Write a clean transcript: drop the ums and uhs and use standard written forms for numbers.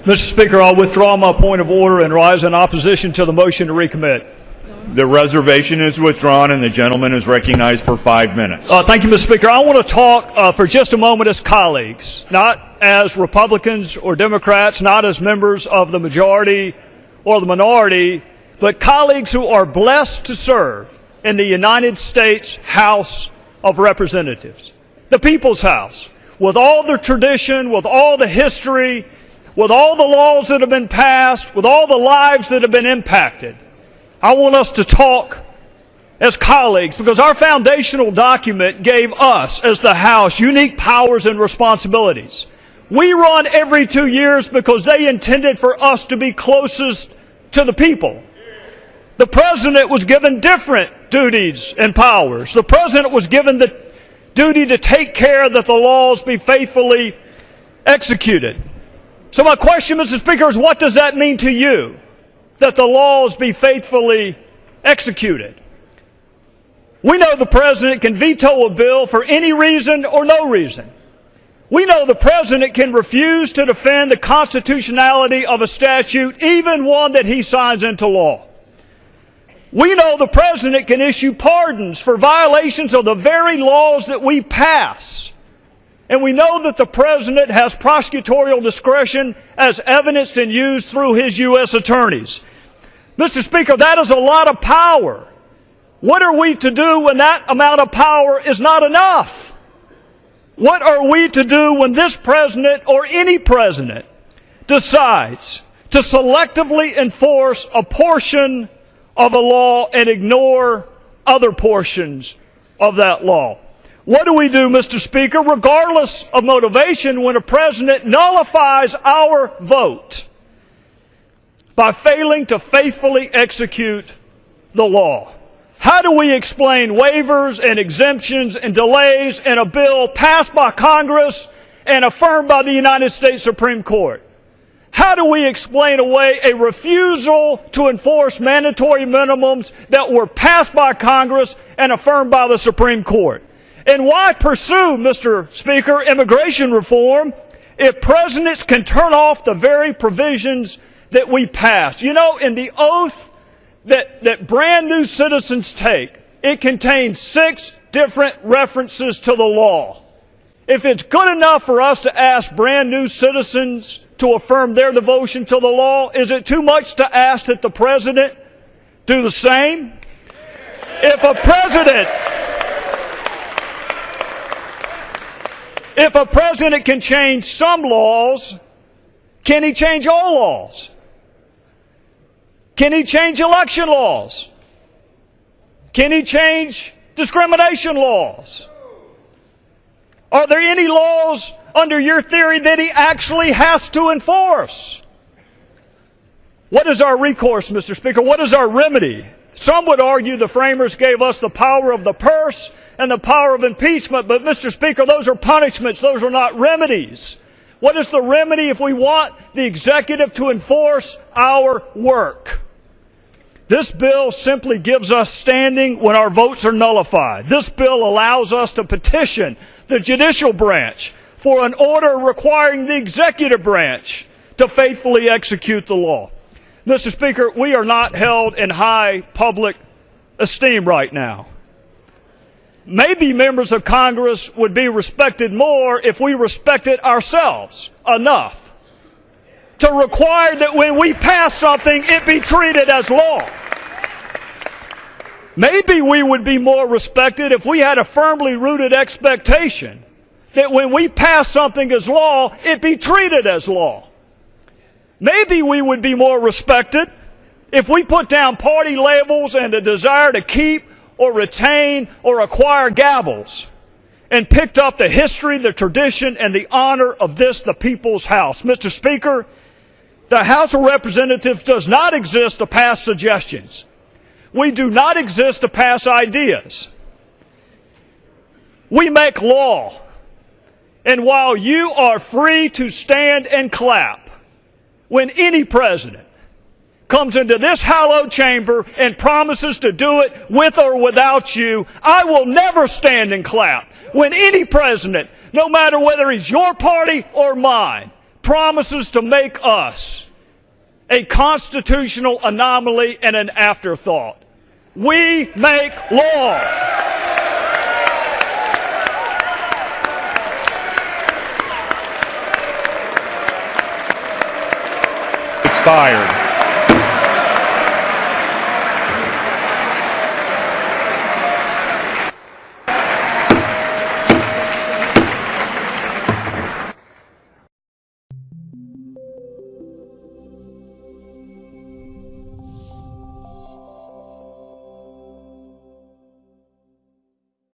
Mr. Speaker, I'll withdraw my point of order and rise in opposition to the motion to recommit. The reservation is withdrawn and the gentleman is recognized for 5 minutes. Thank you, Mr. Speaker. I want to talk for just a moment as colleagues, not as Republicans or Democrats, not as members of the majority or the minority, but colleagues who are blessed to serve in the United States House of Representatives, the People's House, with all the tradition, with all the history, with all the laws that have been passed, with all the lives that have been impacted. I want us to talk as colleagues because our foundational document gave us, as the House, unique powers and responsibilities. We run every 2 years because they intended for us to be closest to the people. The President was given different duties and powers. The President was given the duty to take care that the laws be faithfully executed. So my question, Mr. Speaker, is what does that mean to you, that the laws be faithfully executed? We know the President can veto a bill for any reason or no reason. We know the President can refuse to defend the constitutionality of a statute, even one that he signs into law. We know the President can issue pardons for violations of the very laws that we pass. And we know that the President has prosecutorial discretion as evidenced and used through his U.S. attorneys. Mr. Speaker, that is a lot of power. What are we to do when that amount of power is not enough? What are we to do when this President or any President decides to selectively enforce a portion of a law and ignore other portions of that law? What do we do, Mr. Speaker, regardless of motivation, when a president nullifies our vote by failing to faithfully execute the law? How do we explain waivers and exemptions and delays in a bill passed by Congress and affirmed by the United States Supreme Court? How do we explain away a refusal to enforce mandatory minimums that were passed by Congress and affirmed by the Supreme Court? And why pursue, Mr. Speaker, immigration reform if presidents can turn off the very provisions that we pass? You know, in the oath that brand new citizens take, it contains 6 different references to the law. If it's good enough for us to ask brand new citizens to affirm their devotion to the law, is it too much to ask that the President do the same? If a president can change some laws, can he change all laws? Can he change election laws? Can he change discrimination laws? Are there any laws under your theory that he actually has to enforce? What is our recourse, Mr. Speaker? What is our remedy? Some would argue the framers gave us the power of the purse and the power of impeachment, but Mr. Speaker, those are punishments, those are not remedies. What is the remedy if we want the executive to enforce our work? This bill simply gives us standing when our votes are nullified. This bill allows us to petition the judicial branch for an order requiring the executive branch to faithfully execute the law. Mr. Speaker, we are not held in high public esteem right now. Maybe members of Congress would be respected more if we respected ourselves enough to require that when we pass something, it be treated as law. Maybe we would be more respected if we had a firmly rooted expectation that when we pass something as law, it be treated as law. Maybe we would be more respected if we put down party labels and a desire to keep or retain or acquire gavels and picked up the history, the tradition, and the honor of this, the People's House. Mr. Speaker, the House of Representatives does not exist to pass suggestions. We do not exist to pass ideas. We make law. And while you are free to stand and clap when any president comes into this hallowed chamber and promises to do it with or without you, I will never stand and clap when any president, no matter whether he's your party or mine, promises to make us a constitutional anomaly and an afterthought. We make law. Expired.